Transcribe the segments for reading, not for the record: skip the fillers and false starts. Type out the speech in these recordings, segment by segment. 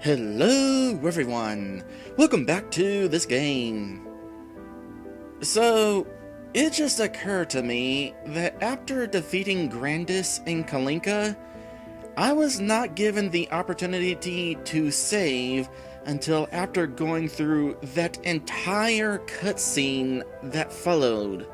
Hello everyone! Welcome back to this game. So, it just occurred to me that after defeating Grandis and Kalinka, I was not given the opportunity to save until after going through that entire cutscene that followed.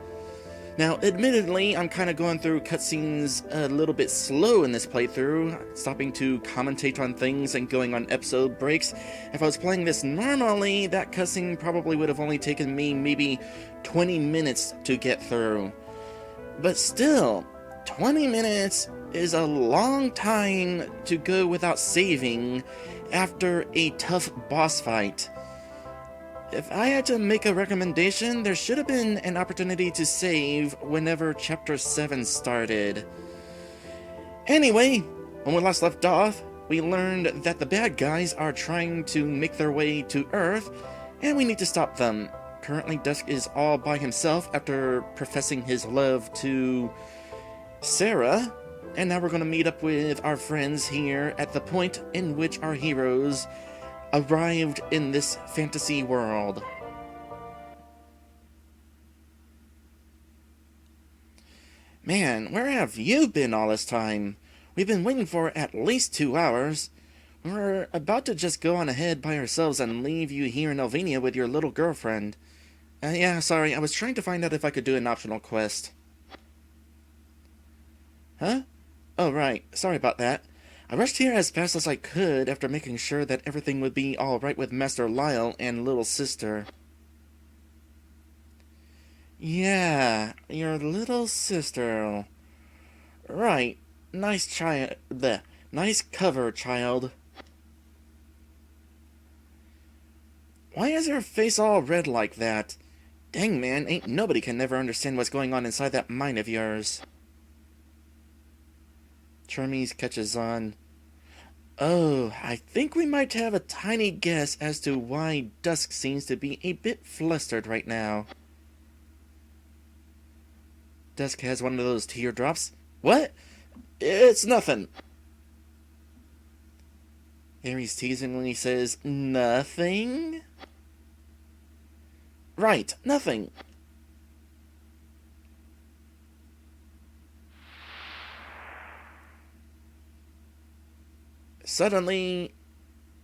Now, admittedly, I'm kind of going through cutscenes a little bit slow in this playthrough, stopping to commentate on things and going on episode breaks. If I was playing this normally, that cutscene probably would have only taken me maybe 20 minutes to get through. But still, 20 minutes is a long time to go without saving after a tough boss fight. If I had to make a recommendation, there should have been an opportunity to save whenever Chapter 7 started. Anyway, when we last left off, we learned that the bad guys are trying to make their way to Earth, and we need to stop them. Currently, Dusk is all by himself after professing his love to Sarah, and now we're going to meet up with our friends here at the point in which our heroes arrived in this fantasy world. Man, where have you been all this time? We've been waiting for at least 2 hours. We're about to just go on ahead by ourselves and leave you here in Elvenia with your little girlfriend. Yeah, sorry, I was trying to find out if I could do an optional quest. Huh? Oh, right. Sorry about that. I rushed here as fast as I could after making sure that everything would be alright with Master Lyle and little sister. Yeah, your little sister. Right. Nice nice cover, child. Why is your face all red like that? Dang, man, ain't nobody can never understand what's going on inside that mind of yours. Charmies catches on. Oh, I think we might have a tiny guess as to why Dusk seems to be a bit flustered right now. Dusk has one of those teardrops. What? It's nothing. Ares teasingly says, nothing? Right, nothing. Suddenly,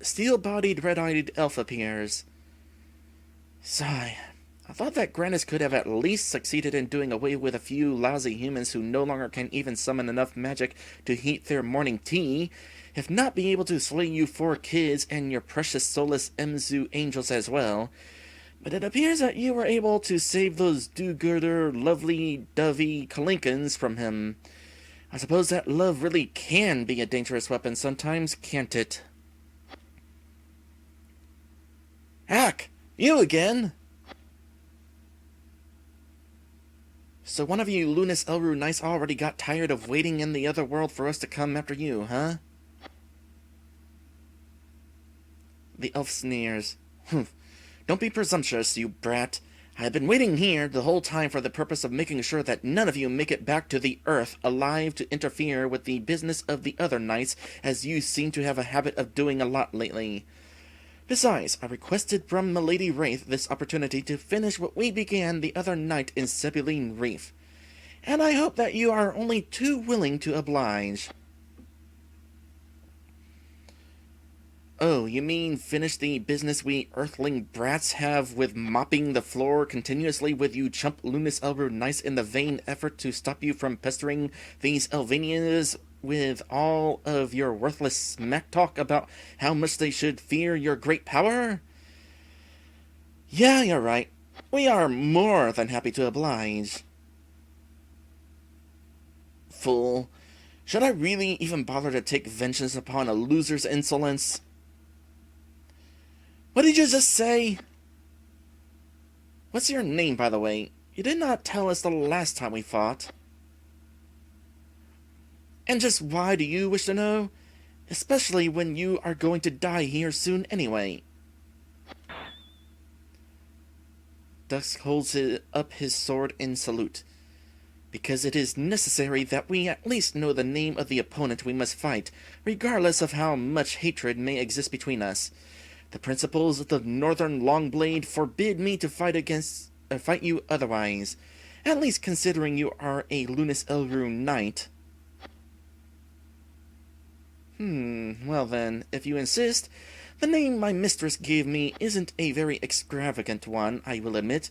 steel-bodied, red-eyed elf appears. Sigh. I thought that Grandis could have at least succeeded in doing away with a few lousy humans who no longer can even summon enough magic to heat their morning tea, if not be able to slay you 4 kids and your precious soulless Emzu angels as well. But it appears that you were able to save those do-gooder, lovely-dovey Kalinkans from him. I suppose that love really can be a dangerous weapon sometimes, can't it? Hack! You again! So one of you Lunas Elru Knights already got tired of waiting in the other world for us to come after you, huh? The elf sneers. Humph. Don't be presumptuous, you brat. I have been waiting here the whole time for the purpose of making sure that none of you make it back to the Earth alive to interfere with the business of the other knights, as you seem to have a habit of doing a lot lately. Besides, I requested from Milady Wraith this opportunity to finish what we began the other night in Sebuline Reef, and I hope that you are only too willing to oblige. Oh, you mean finish the business we earthling brats have with mopping the floor continuously with you chump Lunas Elru Knights in the vain effort to stop you from pestering these Elvenians with all of your worthless smack talk about how much they should fear your great power? Yeah, you're right. We are more than happy to oblige. Fool. Should I really even bother to take vengeance upon a loser's insolence? What did you just say? What's your name, by the way? You did not tell us the last time we fought. And just why do you wish to know? Especially when you are going to die here soon anyway. Dusk holds up his sword in salute. because it is necessary that we at least know the name of the opponent we must fight, regardless of how much hatred may exist between us. The principles of the Northern Longblade forbid me to fight you otherwise, at least considering you are a Lunas Elru knight. Well then, if you insist, the name my mistress gave me isn't a very extravagant one, I will admit.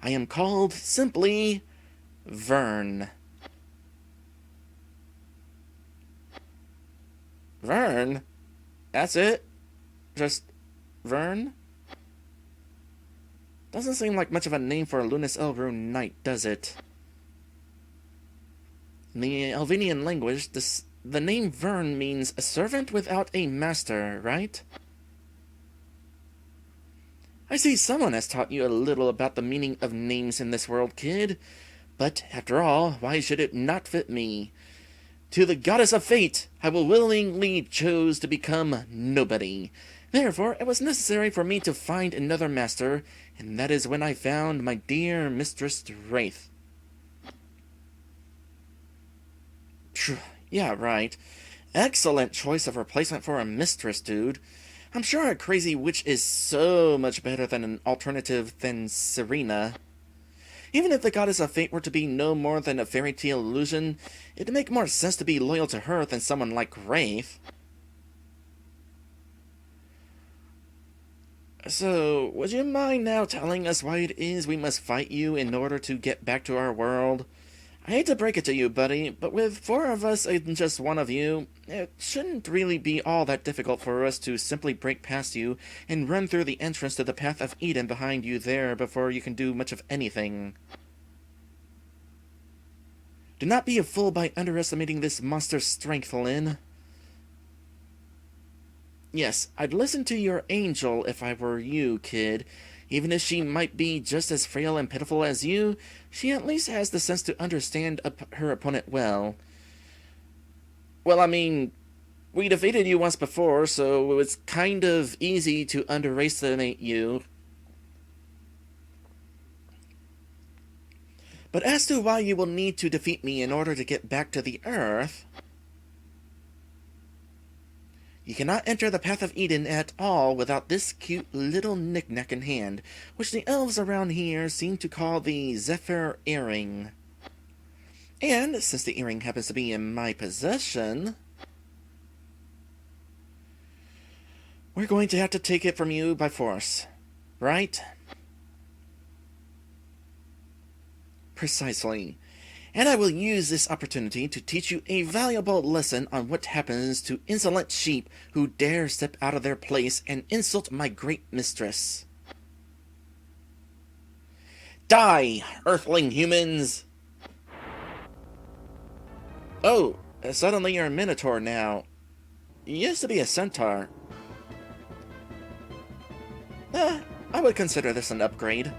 I am called, simply, Vern. Vern? That's it? Just Vern? Doesn't seem like much of a name for a Lunas Elru knight, does it? In the Elvinian language, the name Vern means a servant without a master, right? I see someone has taught you a little about the meaning of names in this world, kid. But, after all, why should it not fit me? To the goddess of fate, I will willingly choose to become nobody. Therefore, it was necessary for me to find another master, and that is when I found my dear Mistress Wraith. Yeah, right. Excellent choice of replacement for a mistress, dude. I'm sure a crazy witch is so much better than an alternative than Serena. Even if the goddess of fate were to be no more than a fairy tale illusion, it'd make more sense to be loyal to her than someone like Wraith. So, would you mind now telling us why it is we must fight you in order to get back to our world? I hate to break it to you, buddy, but with 4 of us and just 1 of you, it shouldn't really be all that difficult for us to simply break past you and run through the entrance to the Path of Eden behind you there before you can do much of anything. Do not be a fool by underestimating this monster's strength, Lyn. Yes, I'd listen to your angel if I were you, kid. Even if she might be just as frail and pitiful as you, she at least has the sense to understand her opponent well. Well, I mean, we defeated you once before, so it was kind of easy to underestimate you. But as to why you will need to defeat me in order to get back to the Earth, you cannot enter the Path of Eden at all without this cute little knick-knack in hand, which the elves around here seem to call the Zephyr Earring. And, since the earring happens to be in my possession, we're going to have to take it from you by force, right? Precisely. And I will use this opportunity to teach you a valuable lesson on what happens to insolent sheep who dare step out of their place and insult my great mistress. Die, earthling humans! Oh, suddenly you're a minotaur now. You used to be a centaur. I would consider this an upgrade.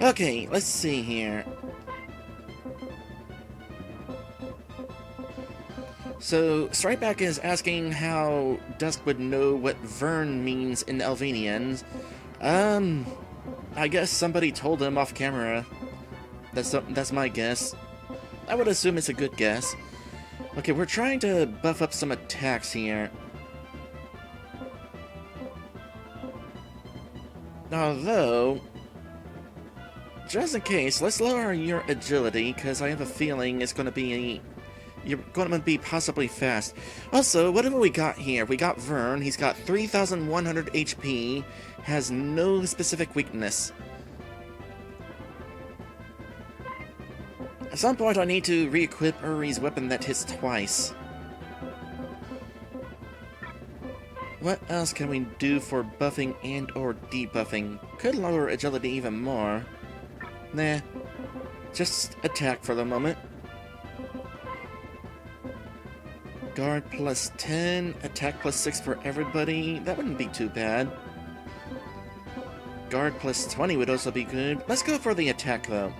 Okay, let's see here. So, Stripeback is asking how Dusk would know what Vern means in Elvinian. I guess somebody told him off camera. That's my guess. I would assume it's a good guess. Okay, we're trying to buff up some attacks here. Although, just in case, let's lower your agility, because I have a feeling it's going to be you're going to be possibly fast. Also, what have we got here? We got Vern. He's got 3,100 HP. Has no specific weakness. At some point, I need to re-equip Uri's weapon that hits twice. What else can we do for buffing and or debuffing? Could lower agility even more. Nah. Just attack for the moment. Guard plus 10, attack plus 6 for everybody. That wouldn't be too bad. Guard plus 20 would also be good. Let's go for the attack, though.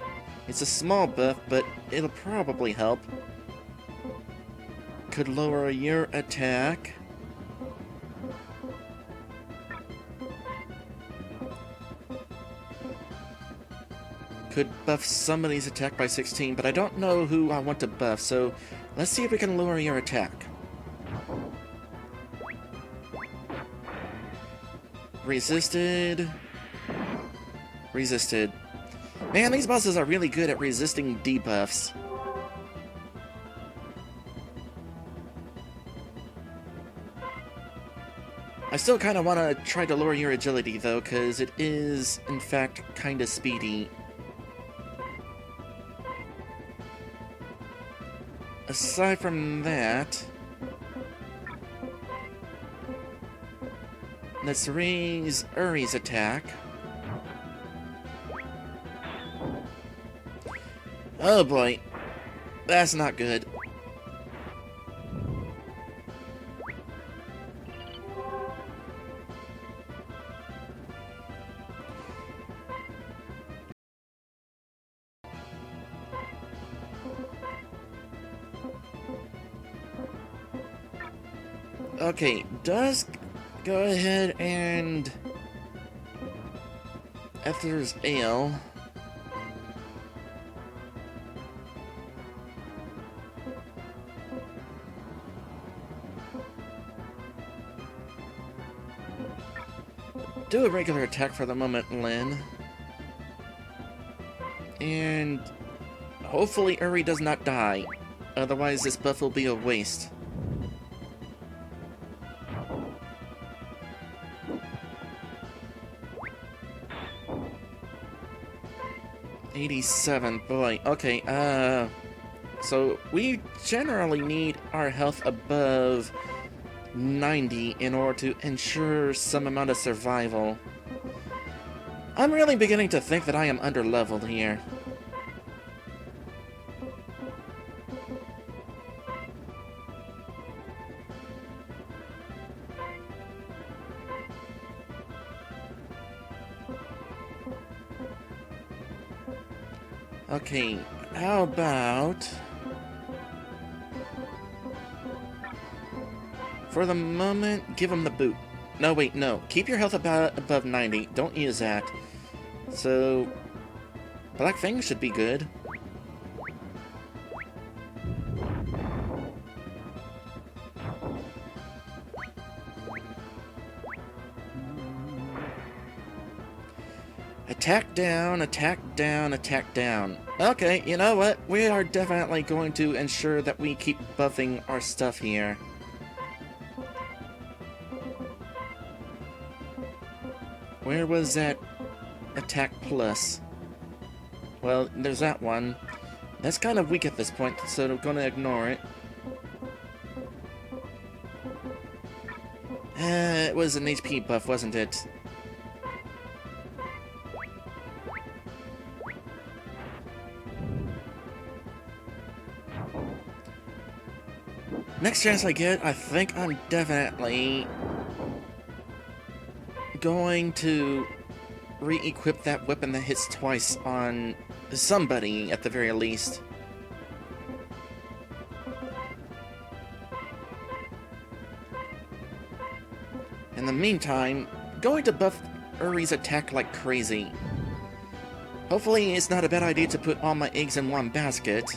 It's a small buff, but it'll probably help. Could lower your attack. could buff somebody's attack by 16, but I don't know who I want to buff, so let's see if we can lower your attack. Resisted. Resisted. Man, these bosses are really good at resisting debuffs. I still kind of want to try to lower your agility, though, because it is, in fact, kind of speedy. Aside from that, let's raise Uri's attack. Oh boy, that's not good. Okay, does go ahead and Ether's Ale. Do a regular attack for the moment, Lynn. And hopefully Uri does not die. Otherwise this buff will be a waste. $87, boy. Okay, so we generally need our health above 90 in order to ensure some amount of survival. I'm really beginning to think that I am underleveled here. Okay, how about... for the moment, give him the boot. No, wait, no. Keep your health above 90. Don't use that. So... Black Fang should be good. Attack down, attack down, attack down. Okay, you know what? We are definitely going to ensure that we keep buffing our stuff here. Where was that attack plus? Well, there's that one. That's kind of weak at this point, so I'm going to ignore it. It was an HP buff, wasn't it? Next chance I get, I think I'm definitely going to re-equip that weapon that hits twice on somebody, at the very least. In the meantime, going to buff Uri's attack like crazy. Hopefully it's not a bad idea to put all my eggs in one basket.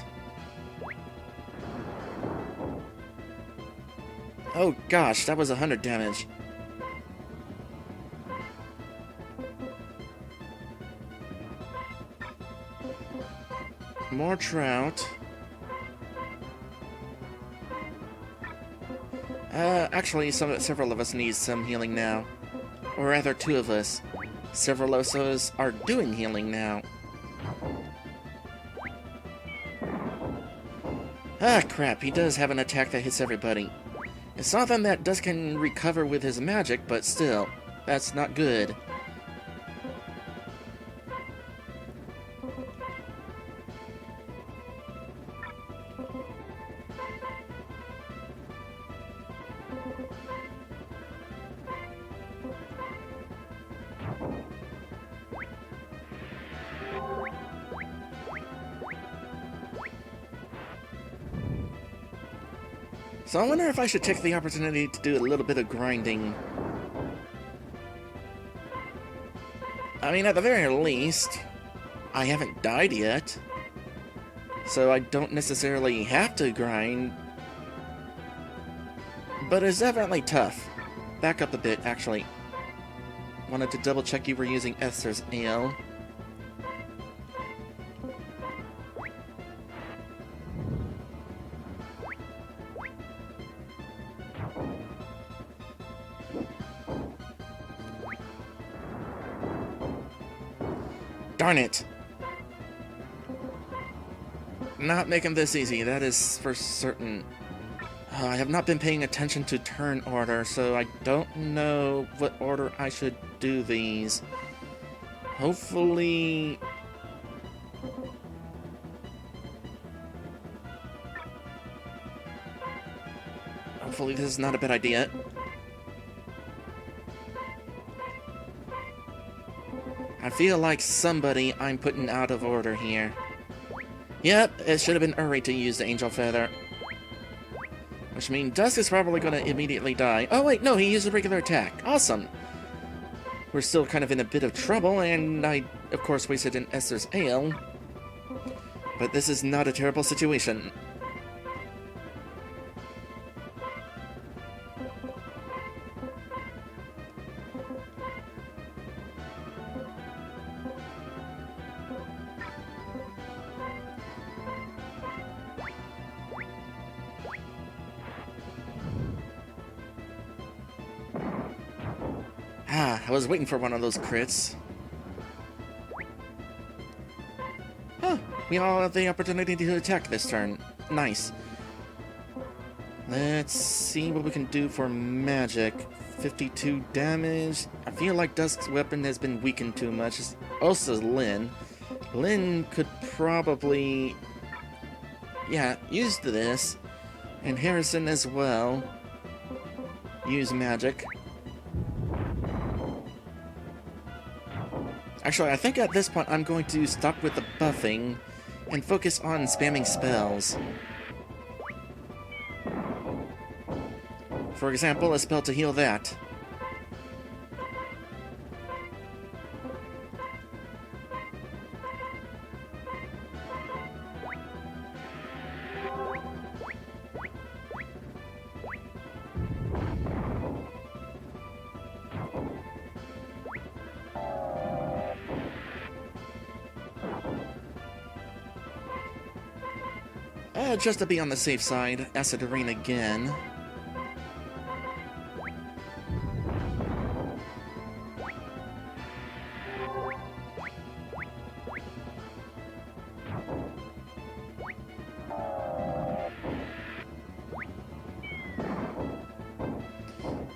Oh gosh, that was 100 damage. More trout. Actually, several of us need some healing now. Or rather, two of us. Several of us are doing healing now. Ah, crap, he does have an attack that hits everybody. It's something that can recover with his magic, but still, that's not good. So I wonder if I should take the opportunity to do a little bit of grinding. I mean, at the very least, I haven't died yet, so I don't necessarily have to grind, but it's definitely tough. Back up a bit, actually. Wanted to double check you were using Esther's Ale. Darn it! Not making this easy, that is for certain. I have not been paying attention to turn order, so I don't know what order I should do these. Hopefully... Hopefully this is not a bad idea. I feel like somebody I'm putting out of order here. Yep, it should have been Uri to use the Angel Feather. Which means Dusk is probably going to immediately die. Oh wait, no, he used a regular attack. Awesome! We're still kind of in a bit of trouble, and I, of course, wasted an Esther's Ale. But this is not a terrible situation. I was waiting for one of those crits. Huh, we all have the opportunity to attack this turn. Nice. Let's see what we can do for magic. 52 damage. I feel like Dusk's weapon has been weakened too much. Also Lyn. Lyn could probably... yeah, use this. And Harrison as well. Use magic. Actually, I think at this point I'm going to stop with the buffing and focus on spamming spells. For example, a spell to heal that. Just to be on the safe side, Acid Rain again.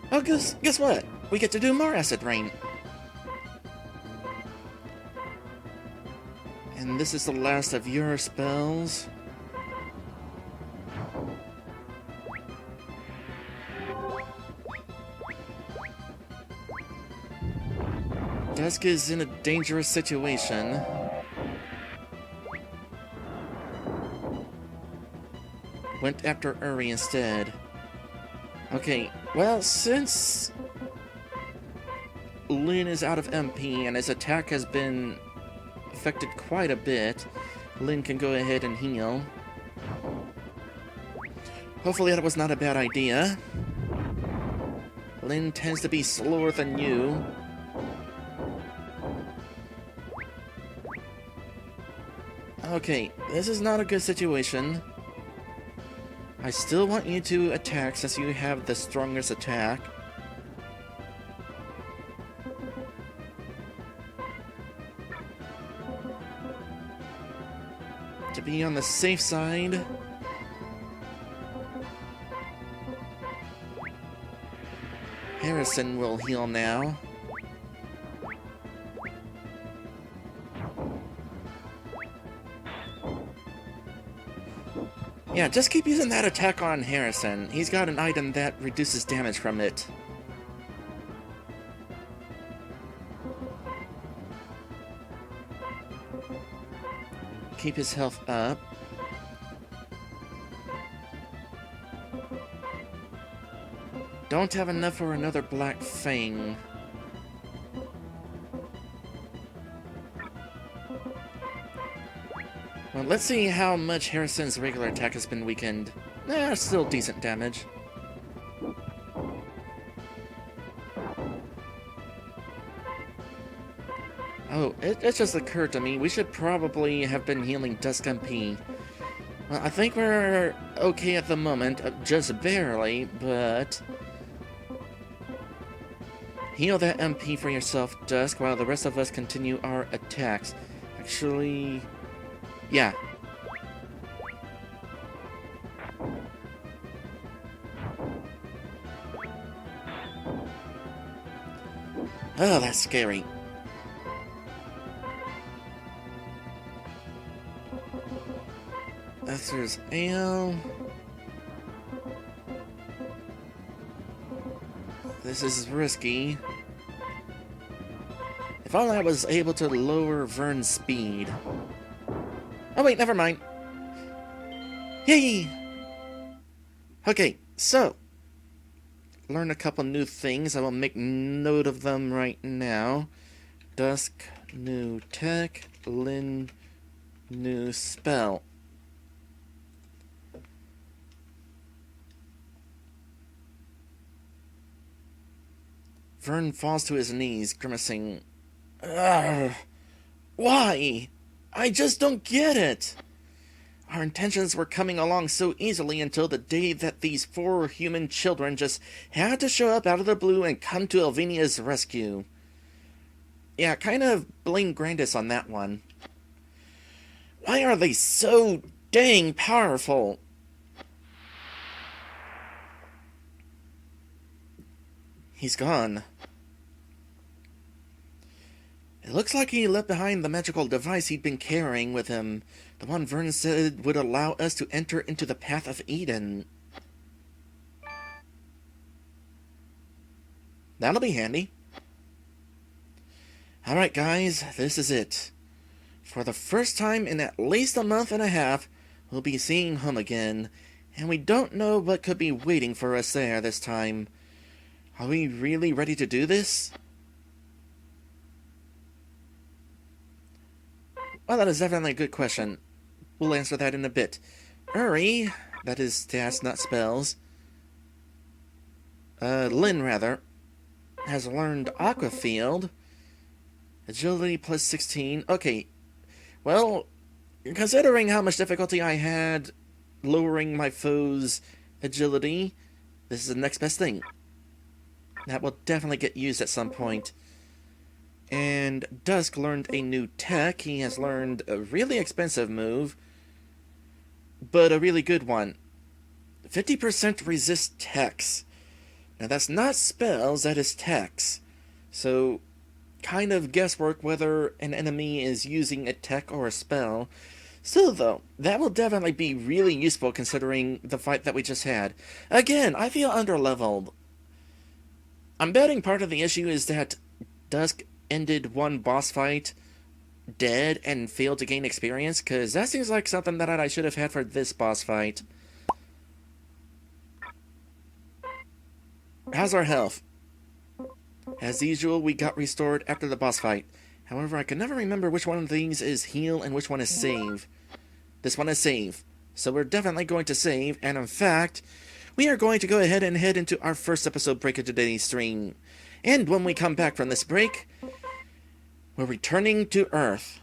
Oh, guess what? We get to do more Acid Rain. And this is the last of your spells. Dusk is in a dangerous situation. Went after Uri instead. Okay, well, since Lyn is out of MP and his attack has been affected quite a bit, Lyn can go ahead and heal. Hopefully that was not a bad idea. Lyn tends to be slower than you. Okay, this is not a good situation. I still want you to attack since you have the strongest attack. To be on the safe side, Harrison will heal now. Yeah, just keep using that attack on Harrison. He's got an item that reduces damage from it. Keep his health up. Don't have enough for another Black Fang. Well, let's see how much Harrison's regular attack has been weakened. Still decent damage. Oh, it just occurred to me, we should probably have been healing Dusk MP. Well, I think we're okay at the moment, just barely, but... Heal that MP for yourself, Dusk, while the rest of us continue our attacks. Actually... yeah. Oh, that's scary. There's Ale. This is risky. If only I was able to lower Vern's speed. Oh wait, never mind. Yay! Okay, so. Learn a couple new things. I will make note of them right now. Dusk, new tech. Lin, new spell. Vern falls to his knees, grimacing. Ugh. Why? I just don't get it. Our intentions were coming along so easily until the day that these 4 human children just had to show up out of the blue and come to Elvinia's rescue. Yeah, kind of blame Grandis on that one. Why are they so dang powerful? He's gone. It looks like he left behind the magical device he'd been carrying with him. The one Vern said would allow us to enter into the path of Eden. That'll be handy. Alright guys, this is it. For the first time in at least a month and a half, we'll be seeing home again. And we don't know what could be waiting for us there this time. Are we really ready to do this? Well, that is definitely a good question. We'll answer that in a bit. Uri, that is stats, not spells. Lin, rather, has learned Aqua Field. Agility plus 16. Okay, well, considering how much difficulty I had lowering my foe's agility, this is the next best thing. That will definitely get used at some point. And Dusk learned a new tech. He has learned a really expensive move, but a really good one. 50% resist techs. Now that's not spells, that is techs. So, kind of guesswork whether an enemy is using a tech or a spell. Still though, that will definitely be really useful considering the fight that we just had. Again, I feel underleveled. I'm betting part of the issue is that Dusk ended one boss fight dead and failed to gain experience, because that seems like something that I should have had for this boss fight. How's our health? As usual, we got restored after the boss fight. However, I can never remember which one of these is heal and which one is save. This one is save. So we're definitely going to save, and in fact, we are going to go ahead and head into our first episode break of today's stream. And when we come back from this break, we're returning to Earth.